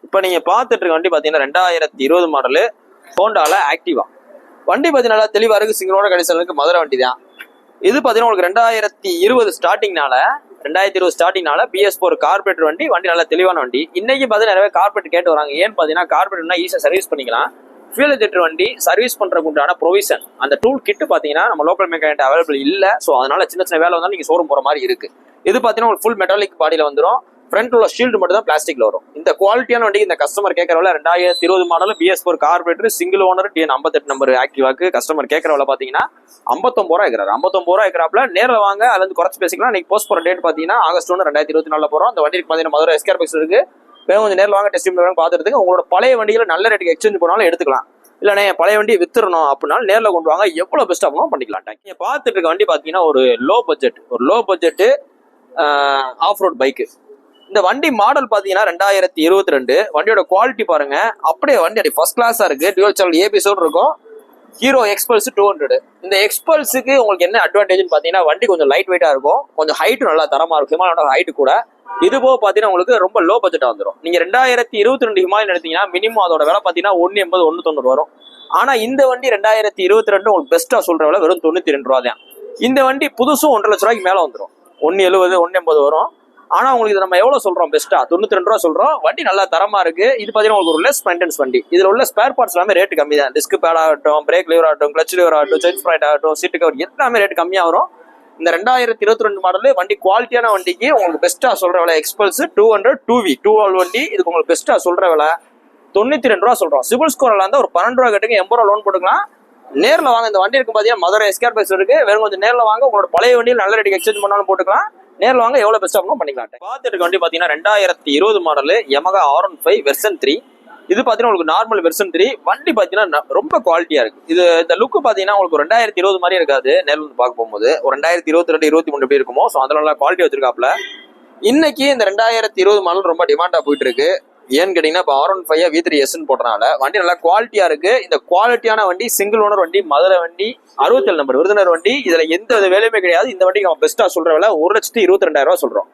இப்போ நீங்க பார்த்துட்டு இருக்க வண்டி பாத்தீங்கன்னா 2020 மாடலு ஹோண்டால ஆக்டிவா. வண்டி பாத்தீங்கன்னா நல்லா தெளிவா இருக்கு. சிங்களோட கடைசலுக்கு மதுரை வண்டி தான் இது. பாத்தீங்கன்னா உங்களுக்கு 2020 ஸ்டார்டிங்னால BS4 கார்பரேட்டர் வண்டி நல்லா தெளிவான வண்டி. இன்னைக்கு பாத்தீங்கன்னா நிறைய கார்பரேட் கேட்டு வராங்க. ஏன்னு பாத்தீங்கன்னா கார்பரேட்னா ஈஸியா சர்வீஸ் பண்ணிக்கலாம். ஃபியூல் இன்ஜெக்டர் வண்டி சர்வீஸ் பண்றதுக்கு உண்டான ப்ரொவிஷன் அந்த டூல் கிட் பாத்தீங்கன்னா நம்ம லோக்கல் மெக்கானிக் அவைலபிள் இல்ல. ஸோ அதனால சின்ன சின்ன வேலை வந்தாலும் நீங்க ஷோரூம் போற மாதிரி இருக்கு. இது பாத்தீங்கன்னா உங்களுக்கு ஃபுல் மெட்டாலிக் பாடியில வந்துடும். ஃப்ரண்ட் உள்ள ஷீல்டு மட்டும் தான் பிளாஸ்டிக்ல வரும். இந்த குவாலிட்டியான வண்டி இந்த கஸ்டமர் கேட்கறவள 2020 model BS4 carburettor single owner TN 58 number ஆக்டிவாக்கு கஸ்டமர் கேட்கறவள பாத்தீங்கன்னா 59 ரூபா இருக்கிறாரு. 59 ரூபா இருக்கிறாப்ல நேரில் வாங்க. அதுல இருந்து குறைச்சு பேசிக்கலாம். இன்னைக்கு போஸ்ட் போற டேட் பாத்தீங்கன்னா ஆகஸ்ட் 1 2024 போறோம். அந்த வண்டிக்கு பாத்தீங்கன்னா மதுரை எஸ்கேர் பைக்ஸ் இருக்கு. வேற கொஞ்சம் நேரில் வாங்க, டெஸ்ட் பார்த்துட்டு உங்களோட பழைய வண்டிகளை நல்ல ரேட்டுக்கு எக்ஸ்சேஞ்ச் பண்ணாலும் எடுத்துக்கலாம். இல்லைண்ணே பழைய வண்டியை வித்துறணும் அப்படின்னாலும் நேரில் கொண்டு வாங்க. எவ்வளவு பெஸ்ட் ஆகணும் பண்ணிக்கலாம். நீங்க பார்த்துட்டு இருக்க வண்டி பாத்தீங்கன்னா ஒரு low budget off road bike. இந்த வண்டி மாடல் பாத்தீங்கன்னா 2022. வண்டியோட குவாலிட்டி பாருங்க, அப்படியே வண்டி ஃபர்ஸ்ட் கிளாஸா இருக்கு. டுவல் சேனல் ஏபிஎஸோட இருக்கும். ஹீரோ எக்ஸ்பல்ஸ் 200. இந்த எக்ஸ்பல்ஸுக்கு உங்களுக்கு என்ன அட்வான்டேஜ்னு பாத்தீங்கன்னா வண்டி கொஞ்சம் லைட் வெயிட்டா இருக்கும், கொஞ்சம் ஹைட்டு நல்லா தரமா இருக்கும். ஹிமாலயோட ஹைட்டு கூட. இது போக பாத்தீங்கன்னா உங்களுக்கு ரொம்ப லோ பட்ஜெட்டா வந்துடும். நீங்க 2022 ஹிமாலயன் எடுத்தீங்கன்னா மினிமம் அதோட விலை பாத்தீங்கன்னா 180 190 வரும். ஆனா இந்த வண்டி 2022 உங்களுக்கு பெஸ்டா சொல்ற விலை வெறும் 92 ரூபா தான். இந்த வண்டி புதுசும் 1.5 லட்ச ரூபாய்க்கு மேல வந்துடும். 170 180 வரும். ஆனா உங்களுக்கு இது நம்ம எவ்வளவு சொல்றோம் பெஸ்டா 92 ரூபா சொல்றோம். வண்டி நல்லா தரமா இருக்கு. இது பாத்தீங்கன்னா உங்களுக்கு ஒரு லெஸ் மெயின்டெனன்ஸ் வண்டி. இதுல உள்ள ஸ்பேர் பார்ட்ஸ் எல்லாமே ரேட் கம்மி தான். டிஸ்க் பேட் ஆகட்டும், பிரேக் லிவர் ஆகட்டும், கிளச் லிவர் ஆகட்டும், செயின் ஸ்ப்ரைட் ஆகட்டும், சீட்டு கவர் எல்லாமே ரேட் கம்மியா வரும். இந்த 2022 மாடல் வண்டி குவாலிட்டியான வண்டிக்கு உங்களுக்கு பெஸ்டா சொல்ற விலை எக்ஸ்பல்ஸ் 200 2V 2 வண்டி. இதுக்கு உங்களுக்கு பெஸ்டா சொல்ற விலை 92 ரூபா சொல்றோம். சிபில் ஸ்கோர்ல இருந்தா ஒரு 12 ரூபா கட்டுங்க, 80 ரூபா லோன் போட்டுக்கலாம். நேரில் வாங்க. இந்த வண்டி இருக்கு பாத்தீங்கன்னா மதுரை எஸ்கேர் பைக்ஸ் இருக்கு. வேற கொஞ்சம் நேரில் வாங்க. உங்களோட பழைய வண்டியில் நல்ல ரேட்டுக்கு எக்ஸ்சேஞ்ச் பண்ணாலும் போட்டுக்கலாம். நேரில் வாங்க, எவ்வளவு பெஸ்ட் ஆகணும் பண்ணிக்கலாம். பார்த்துட்டு இருக்க வண்டி பாத்தீங்கன்னா 2020 மாடல் Yamaha R15 வெர்ஷன் 3. இது பாத்தீங்கன்னா உங்களுக்கு நார்மல் வெர்ஷன் 3. வண்டி பாத்தீங்கன்னா ரொம்ப குவாலிட்டியா இருக்கு. இது இந்த லுக் பாத்தீங்கன்னா உங்களுக்கு 2020 மாதிரி இருக்காது. நேரில் வந்து பார்க்க போகும்போது ஒரு 2022 23 எப்படி இருக்குமோ ஸோ அதனால குவாலிட்டி வச்சிருக்காப்ல. இன்னைக்கு இந்த 2020 மாடல் ரொம்ப டிமாண்டா போயிட்டு இருக்கு. ஏன்னு கேட்டீங்கன்னா இப்போ R15 V3S போடுறதுனால வண்டி நல்லா குவாலிட்டியா இருக்கு. இந்த குவாலிட்டியான வண்டி சிங்கிள் ஓனர் வண்டி, மதுரை வண்டி, 67 நம்பர் விருதுநகர் வண்டி. இதுல எந்த வித வேலையுமே கிடையாது. இந்த வண்டிக்கு நம்ம பெஸ்டா சொல்ற விலை 1,22,000 ரூபா சொல்றோம்.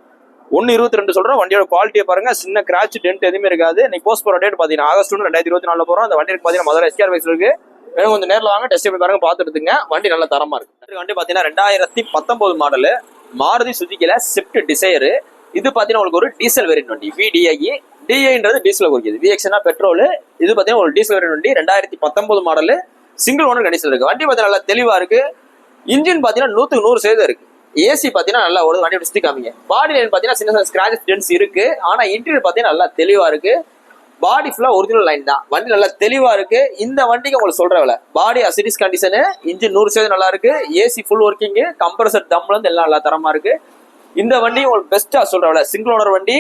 1,22 சொல்றோம். வண்டியோட குவாலிட்டியை பாருங்க, சின்ன கிராச் டென்ட் எதுவுமே இருக்காது. இன்னைக்கு போஸ்ட் போற டேட் பாத்தீங்கன்னா ஆகஸ்ட் 1 2024 போறோம். அந்த வண்டிக்கு பாத்தீங்கன்னா மதுரை எஸ்கேர் பைக்ஸ் இருக்கு. வேணும் கொஞ்சம் நேரில் வாங்க, டெஸ்ட் பண்ணி பாருங்க, பார்த்துட்டுங்க. வண்டி நல்ல தரமா இருக்கு. வண்டி பாத்தீங்கன்னா 2019 மாடலு மாருதி சுசுகில ஸ்விஃப்ட் டிசைர். இது பாத்தீங்கன்னா உங்களுக்கு ஒரு டீசல் வேரியன்ட் வண்டி. VDI DIன்றது டீசல் குறிக்குது. VXனா பெட்ரோல். இது பாத்தீங்கன்னா ஒரு டீசல் வேரியன்ட் வண்டி 2019 மாடலு சிங்கிள் ஓனர் கண்டிஷன் இருக்கு. வண்டி பாத்தீங்கன்னா நல்லா தெளிவா இருக்கு. இன்ஜின் பாத்தீங்கன்னா 100% இருக்கு. ஏசி பாத்தீங்கன்னா நல்லா ஒரு வண்டி சுத்தி காமிங்க. பாடி லைன் பாத்தீங்கன்னா சின்ன சின்ன ஸ்கிராச்சஸ் டென்ஸ் இருக்கு. ஆனா இன்டீரியர் பாத்தீங்கன்னா நல்லா தெளிவா இருக்கு. பாடி ஃபுல்லா ஒரிஜினல் லைன் தான். வண்டி நல்லா தெளிவா இருக்கு. இந்த வண்டிக்கு உங்களுக்கு சொல்ற விலை பாடி அசிடிஸ் கண்டிஷனு, இன்ஜின் 100% நல்லா இருக்கு. ஏசி ஃபுல் ஒர்க்கிங், கம்ப்ரஸர் தம்ல இருந்து எல்லாம் நல்லா தரமா இருக்கு. இந்த வண்டி உங்களுக்கு பெஸ்டா சொல்ற விலை சிங்கிள் ஓனர் வண்டி,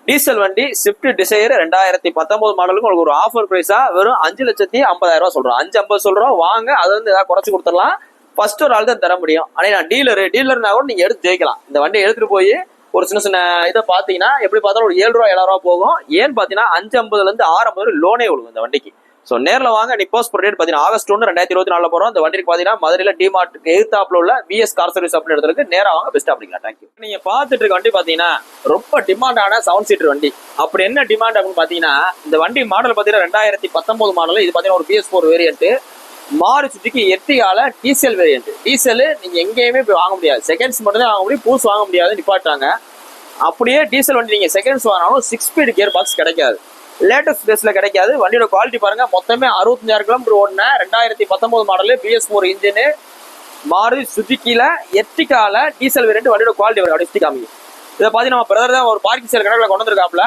டீசல் வண்டி, ஸ்விஃப்ட் டிசைர் 2019 மாடலுக்கு உங்களுக்கு ஒரு ஆஃபர் பிரைஸா வெறும் 5,50,000 ரூபா சொல்றோம். 5,50,000 சொல்றோம். வாங்க, அதை வந்து ஏதாவது குறைச்சு கொடுத்துடலாம். ஃபர்ஸ்ட் ஒரு ஆள் தான் தர முடியும். ஆனா நான் டீலர்னா கூட நீங்க எடுத்து ஜெயிக்கலாம். இந்த வண்டியை எடுத்துட்டு போய் ஒரு சின்ன சின்ன இதை பாத்தீங்கன்னா எப்படி பார்த்தாலும் ஒரு 7 ரூபா 7 ரூபா போகும். ஏன்னு பாத்தீங்கன்னா 5,50,000 இருந்து 6,50,000 லோனே விழுகும் இந்த வண்டிக்கு. ஸோ நேரில் வாங்க. நீ போஸ்ட் போற டேட் பாத்தீங்கன்னா ஆகஸ்ட் 1 2024 போறோம். இந்த வண்டிக்கு பாத்தீங்கன்னா மதுரையில டிமார்ட் எதிர்த்தாப்புல உள்ள VS கார் சர்வீஸ் அப்படின்னு இடத்துக்கு நேரா வாங்க, பெஸ்ட் அப்படிங்களா. தேங்க்யூ. நீங்க பாத்துட்டு இருக்க வண்டி பாத்தீங்கன்னா ரொம்ப டிமாண்டான 7 சீட்டர் வண்டி. அப்படி என்ன டிமாண்ட் அப்படின்னு பாத்தீங்கன்னா இந்த வண்டி மாடல் பாத்தீங்கன்னா 2019 மாடல். இது பாத்தீங்கன்னா ஒரு BS4 வேரியன்ட். மாருதி சுசுகி எர்டிகால டீசல் வேரியன்ட். டீசல் நீங்க எங்கேயுமே போய் வாங்க முடியாது. செகண்ட்ஸ் மட்டும் தான் வாங்க முடியும், பூஸ் வாங்க முடியாது, நிப்பாட்டாங்க. அப்படியே டீசல் வண்டி நீங்க செகண்ட்ஸ் வாங்கினாலும் 6 ஸ்பீட் கியர் பாக்ஸ் கிடைக்காது. லேட்டஸ்ட் பேஸ்ல கிடைக்காது. வண்டியோட குவாலிட்டி பாருங்க. மொத்தமே 65,000 கிலோமீட்டர் ஓடின 2019 மாடலு BS4 இன்ஜின் மாருதி சுசுகில எர்டிகால டீசல் வேரியன்ட். வண்டியோட குவாலிட்டி அப்படி சுத்தி காமிங்க. இதை பாத்தீங்கன்னா நம்ம பிரதர் தான் ஒரு பார்க்கிங் சேல் கணக்கில் கொண்டு வந்திருக்காப்ல.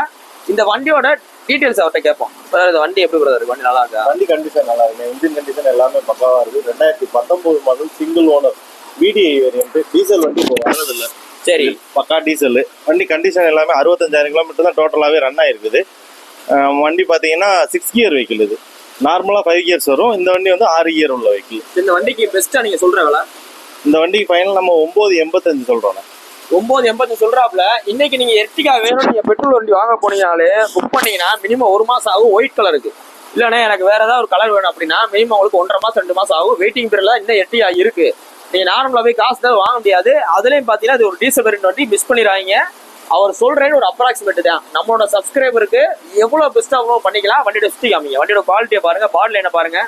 இந்த வண்டியோட டீடைல்ஸ் அவர்கிட்ட கேட்போம். பிரதர் வண்டி எப்படி பிரதர்? வண்டி நல்லா இருக்கா? வண்டி கண்டிஷன் நல்லா இருக்கு. இன்ஜின் கண்டிஷன் எல்லாமே பக்காவா இருக்கு. 2019 model single owner VDI variant. Diesel வண்டி இப்போ வரதில்லை. சரி, பக்கா டீசல் வண்டி. கண்டிஷன் எல்லாமே 65,000 கிலோமீட்டர் தான் டோட்டலாவே ரன் ஆயிருக்குது. வண்டி பாத்தீங்கன்னா 6 கியர் வெஹிக்கிள். இது நார்மலா 5 கியர்ஸ் வரும். இந்த வண்டி வந்து 6 கியர் உள்ள வெஹிக்கிள். இந்த வண்டிக்கு பெஸ்டா நீங்க சொல்ற விலை? இந்த வண்டிக்கு ஃபைனல் நம்ம 9,85 சொல்றோம். 9,85 சொல்றாப்ல. இன்னைக்கு நீங்க எர்டிகா வேணும், நீங்க பெட்ரோல் வண்டி வாங்க போனீங்கனாலே புக் பண்ணீங்கன்னா மினிமம் 1 மாசம் ஆகும். ஒயிட் கலருக்கு. இல்லைன்னா எனக்கு வேற ஏதாவது ஒரு கலர் வேணும் அப்படின்னா மினிமம் உங்களுக்கு 1.5 மாசம் 2 மாசம் ஆகும். வெயிட்டிங் பீரியட்ல இன்னும் எர்டிகா இருக்கு. நீங்க நார்மலா போய் காசு தான் வாங்க முடியாது. அதுலயும் பாத்தீங்கன்னா இது ஒரு டீசல் வேரியன்ட் வண்டி. மிஸ் பண்ணிடுறாங்க. அவர் சொல்றேன்னு ஒரு அப்ராக்சிமேட் தான். நம்மளோட சப்ஸ்கிரைபருக்கு எவ்வளவு பெஸ்ட் அவ்வளோ பண்ணிக்கலாம். வண்டியோட சுத்தி காமிங்க, வண்டியோட குவாலிட்டியை பாருங்க, பாடியில் என்ன பாருங்க,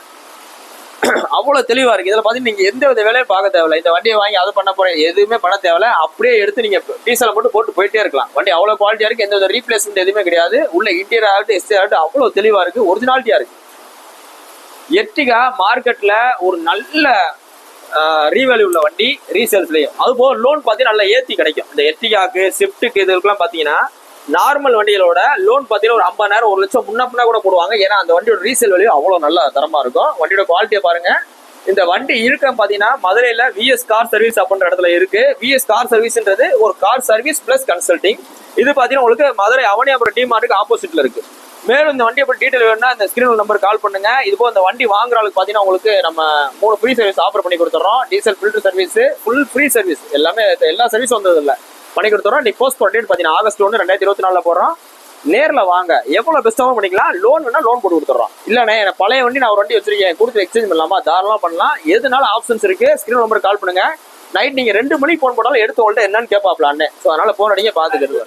அவ்வளவு தெளிவா இருக்கு. இதுல பாத்தீங்கன்னா நீங்க எந்த வித வேலையும் பார்க்க தேவையில்ல. இந்த வண்டியை வாங்கி அது பண்ண போற எதுவுமே பண்ண தேவையில்ல. அப்படியே எடுத்து நீங்க டீசலை போட்டு போயிட்டே இருக்கலாம். வண்டி அவ்வளவு குவாலிட்டியா இருக்கு, எந்த வித ரீப்ளேஸ்மெண்ட் எதுவுமே கிடையாது. உள்ள இன்டீரியர் ஆகட்டும் எக்ஸ்டீரியர் ஆகட்டும் அவ்வளவு தெளிவா இருக்கு, ஒரிஜினாலிட்டியா இருக்கு. எர்டிகா மார்க்கெட்ல ஒரு நல்ல ரீவேல்யூ உள்ள வண்டி, ரீசேல்ஸ்லயும். அது போக லோன் பார்த்தீங்கன்னா நல்லா ஏற்றி கிடைக்கும். இந்த எர்டிகாக்கு ஸ்விஃப்ட்டுக்கு இதுக்கெல்லாம் பார்த்தீங்கன்னா நார்மல் வண்டிகளோட லோன் பார்த்தீங்கன்னா ஒரு 50,000 1 லட்சம் முன்ன கூட போடுவாங்க. ஏன்னா அந்த வண்டியோட ரீசேல் வேல்யூ அவ்வளோ நல்ல தரமா இருக்கும். வண்டியோட குவாலிட்டியை பாருங்க. இந்த வண்டி இருக்க பார்த்தீங்கன்னா மதுரையில் விஎஸ் கார் சர்வீஸ் அப்படின்ற இடத்துல இருக்கு. விஎஸ் கார் சர்வீஸ்ன்றது ஒரு கார் சர்வீஸ் பிளஸ் கன்சல்டிங். இது பார்த்தீங்கன்னா உங்களுக்கு மதுரை அவனியாபுரம் டிமார்ட்டுக்கு ஆப்போசிட்ல இருக்கு. மேலும் இந்த வண்டியை பற்றி டீட்டெயில் வேணும்னா இந்த ஸ்கிரீன் நம்பர் கால் பண்ணுங்க. இது போக இந்த வண்டி வாங்குறவங்களுக்கு பார்த்தீங்கன்னா உங்களுக்கு நம்ம 3 ஃப்ரீ சர்வீஸ் ஆஃபர் பண்ணி கொடுத்துறோம். Diesel filter service, full free service, எல்லாமே எல்லா சர்வீஸும் வந்தது இல்லை பண்ணி கொடுத்துறோம். நீ போஸ்ட் பண்ண டேட் பார்த்தீங்கன்னா ஆகஸ்ட் 1 2024 போடுறோம். நேரில் வாங்க, எவ்வளோ பெஸ்ட்டாகவும் பண்ணிக்கலாம். லோன் வேணா லோன் போட்டு கொடுத்துட்றோம். இல்லைண்ணே எனக்கு பழைய வண்டி நான் ஒரு வண்டி வச்சிருக்கேன் கொடுத்து எக்ஸ்சேஞ்ச் பண்ணலாமா, தாராளமாக பண்ணலாம். எதுனாலும் ஆப்ஷன்ஸ் இருக்கு. ஸ்கிரீன் நம்பர் கால் பண்ணுங்க. நைட் நீங்க 2 மணிக்கு ஃபோன் போட்டாலும் எடுத்து உங்கள்ட்ட என்னன்னு கேட்பாப்லான்னு. ஸோ அதனால போன் அடிங்க பார்த்துக்கிறது.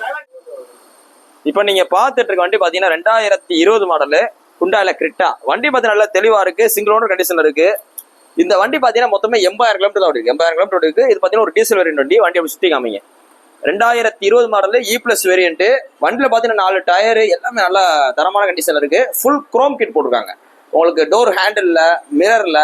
இப்போ நீங்க பார்த்துட்டு இருக்க வண்டி பாத்தீங்கன்னா 2020 மாடலு ஹுண்டாயில கிரிட்டா. வண்டி பார்த்தீங்கன்னா நல்லா தெளிவா இருக்கு, சிங்கிள் ஓனர் கண்டிஷன்ல இருக்கு. இந்த வண்டி பாத்தீங்கன்னா மொத்தமே 80,000 கிலோமீட்டர் தான் இருக்கு. 80,000 கிலோமீட்டர் இருக்கு. இது பாத்தீங்கன்னா ஒரு டீசல் வேரியன்ட் வண்டி. வண்டி அப்படி சுத்தி காமிங்க. 2020 மாடலு E+ வேரியன்ட். வண்டியில பாத்தீங்கன்னா 4 டயரு எல்லாமே நல்லா தரமான கண்டிஷன்ல இருக்கு. ஃபுல் குரோம் கிட் போட்டிருக்காங்க. உங்களுக்கு டோர் ஹேண்டில்ல, மிரர்ல,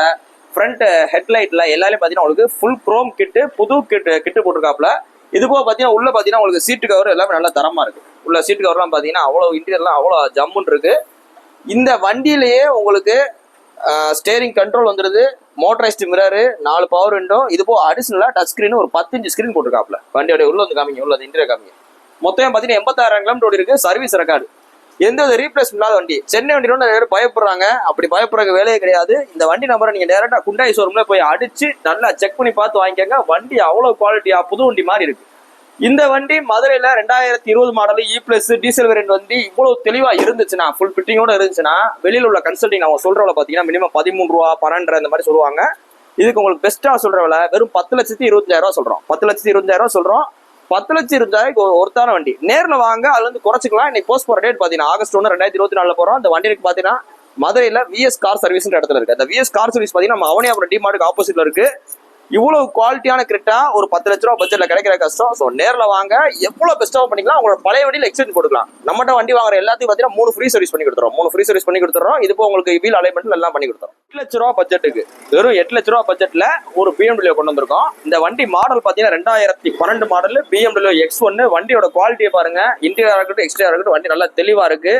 ஃப்ரண்ட் ஹெட்லைட்ல எல்லாரும் பாத்தீங்கன்னா உங்களுக்கு ஃபுல் குரோம் கிட்டு, புது கிட்டு போட்டிருக்காப்ல. இது போக பாத்தீங்கன்னா உள்ள பாத்தீங்கன்னா உங்களுக்கு சீட்டு கவர் எல்லாமே நல்லா தரமா இருக்கு. உள்ள சீட்டு கவர்லாம் பாத்தீங்கன்னா அவ்வளவு இன்டீரியர்லாம் அவ்வளோ ஜம்முன்னு இருக்கு. இந்த வண்டியிலேயே உங்களுக்கு ஸ்டேரிங் கண்ட்ரோல் வந்துருது, மோட்டரைஸ்டு மிரரு, 4 பவர் விண்டோ. இது போக அடிஷனலா டச் ஸ்கிரீன் ஒரு 10 இன்ச் ஸ்கிரீன் போட்டிருக்காப்ல. வண்டியோட உள்ள வந்து காமிங்க, உள்ள இன்டீரியர் காமிங்க. மொத்தம் பாத்தீங்கன்னா 86,000 கிலோமீட்டர் இருக்கு. சர்வீஸ் ரெக்கார்டு, எந்த ஒரு ரீப்ளேஸ் இல்லாத வண்டி. சென்னை வண்டியோட நிறைய பேர் பயப்படுறாங்க. அப்படி பயப்படுறதுக்கு வேலையே கிடையாது. இந்த வண்டி நம்பரை நீங்க டேரக்டா குண்டாய் ஷோரூம்ல போய் அடிச்சு நல்லா செக் பண்ணி பார்த்து வாங்கிக்கோங்க. வண்டி அவ்வளவு குவாலிட்டியா புது வண்டி மாதிரி இருக்கு. இந்த வண்டி மதுரையில 2020 மாடல் E+ டீசல் வேரியன்ட் வண்டி இவ்வளவு தெளிவா இருந்துச்சுன்னா, ஃபுல் ஃபிட்டிங்கோட இருந்துச்சுன்னா, வெளியில உள்ள கன்சல்டிங் அவங்க சொல்றவள பாத்தீங்கன்னா மினிமம் 13 ரூபா 12 இந்த மாதிரி சொல்லுவாங்க. இதுக்கு உங்களுக்கு பெஸ்டா சொல்றவள வெறும் 10,25,000 சொல்றோம். 10,25,000 சொல்றோம். 10,20,000 ஒருத்தான வண்டி. நேரில் வாங்க, அதுல இருந்து குறைச்சிக்கலாம். இன்னைக்கு போஸ்ட் போற டேட் பாத்தீங்கன்னா ஆகஸ்ட் 1 2024 போறோம். இந்த வண்டிக்கு பாத்தீங்கன்னா மதுரையில விஎஸ் கார் சர்வீஸ் இடத்துல இருக்கு. அந்த விஎஸ் கார் சர்வீஸ் பாத்தீங்கன்னா நம்ம அவனியாபுரம் டிமார்ட்டுக்கு ஆப்போசிட்ல இருக்கு. இவ்வளவு குவாலிட்டியான கிரிட்டா ஒரு 10 லட்ச ரூபா பட்ஜெட்ல கிடைக்கிற கஷ்டம். ஸோ நேரில் வாங்க, எவ்வளவு பெஸ்ட்டாகவும் பண்ணிக்கலாம். உங்களோட பழைய வண்டியில் எக்ஸ்சேஞ்ச் போட்டுக்கலாம். நம்மகிட்ட வண்டி வாங்குற எல்லாத்தையும் பார்த்தீங்கன்னா 3 ஃப்ரீ சர்வீஸ் பண்ணி கொடுத்துறோம். 3 ஃப்ரீ சர்வீஸ் பண்ணி கொடுத்துறோம். இது போக உங்களுக்கு வீல் அலைன்மெண்ட் எல்லாம் பண்ணி கொடுத்துறோம். 8 லட்ச ரூபா பட்ஜெட்டுக்கு வெறும் 8 லட்ச ரூபா பட்ஜெட்ல ஒரு BMW கொண்டு வந்திருக்கோம். இந்த வண்டி மாடல் பார்த்தீங்கன்னா 2012 மாடல் BMW X1. வண்டியோட குவாலிட்டியை பாருங்க, இன்டீரியர் இருக்கட்டும் எக்ஸ்டீரியர் இருக்கட்டும், வண்டி நல்லா தெளிவா இருக்கு.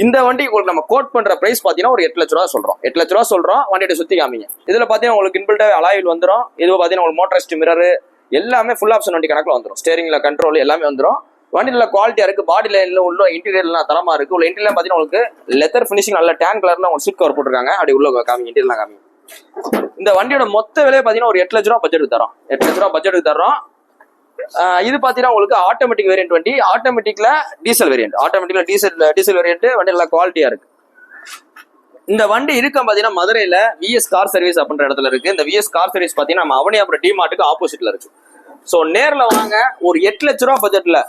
இந்த வண்டி உங்களுக்கு நம்ம கோட் பண்ற பிரைஸ் பாத்தீங்கன்னா ஒரு 8 லட்ச ரூபா சொல்றோம். 8 லட்ச ரூபா சொல்றோம். வண்டியை சுத்தி காமிங்க. இதுல பாத்தீங்கன்னா உங்களுக்கு இன்பில்ட் அலாயில் வந்துடும். இது பாத்தீங்கன்னா உங்களுக்கு மோட்டரைஸ்டு மிரர் எல்லாமே ஃபுல் ஆப்ஷன் வண்டி கணக்குல வந்துடும். ஸ்டேரிங்ல கண்ட்ரோல் எல்லாமே வந்துடும். வண்டி நல்லா குவாலிட்டியா இருக்கு. பாடி லைன்ல உள்ள இன்டீரியர்லாம் தரமா இருக்கு. உள்ள இன்டீரியர் பாத்தீங்கன்னா உங்களுக்கு லெதர் ஃபினிஷிங் நல்ல டேன் கலர்ல உங்களுக்கு சீட் கவர் போட்டிருக்காங்க. அப்படி உள்ள காமிங்க, இன்டீரியர்லாம் காமிங்க. இந்த வண்டியோட மொத்த விலையை பாத்தீங்கன்னா ஒரு 8 லட்ச ரூபா பட்ஜெட்டுக்கு தரோம். 8 லட்ச ரூபா பட்ஜெட்டுக்கு தரோம். இது பாத்தீங்கன்னா உங்களுக்கு ஆட்டோமேட்டிக் வேரியன்ட் வண்டி. ஆட்டோமேட்டிக்ல டீசல் வேரியன்ட். ஆட்டோமேட்டிக்ல டீசல் வேரியன்ட் வண்டி நல்லா குவாலிட்டியா இருக்கு. இந்த வண்டி இருக்க பாத்தீங்கன்னா மதுரையில விஎஸ் கார் சர்வீஸ் அப்படின்ற இடத்துல இருக்கு. இந்த விஎஸ் கார் சர்வீஸ் பாத்தீங்கன்னா நம்ம அவனியாபுரம் டிமார்ட்டுக்கு ஆப்போசிட்ல இருக்கு. ஸோ நேரில் வாங்க. ஒரு 8 லட்ச ரூபா பட்ஜெட்ல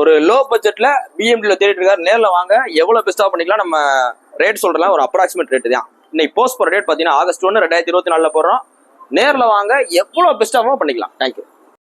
ஒரு லோ பட்ஜெட்ல BMW தேடிட்டு இருக்காரு. நேரில் வாங்க, எவ்வளவு பெஸ்டா பண்ணிக்கலாம். நம்ம ரேட் சொல்றலாம் ஒரு அப்ராக்சிமேட் ரேட் தான். இன்னைக்கு போஸ்ட் போற ரேட் பாத்தீங்கன்னா ஆகஸ்ட் 1 2024 போடுறோம். நேரில் வாங்க, எவ்வளவு பெஸ்டாகவும் பண்ணிக்கலாம். தேங்க்யூ.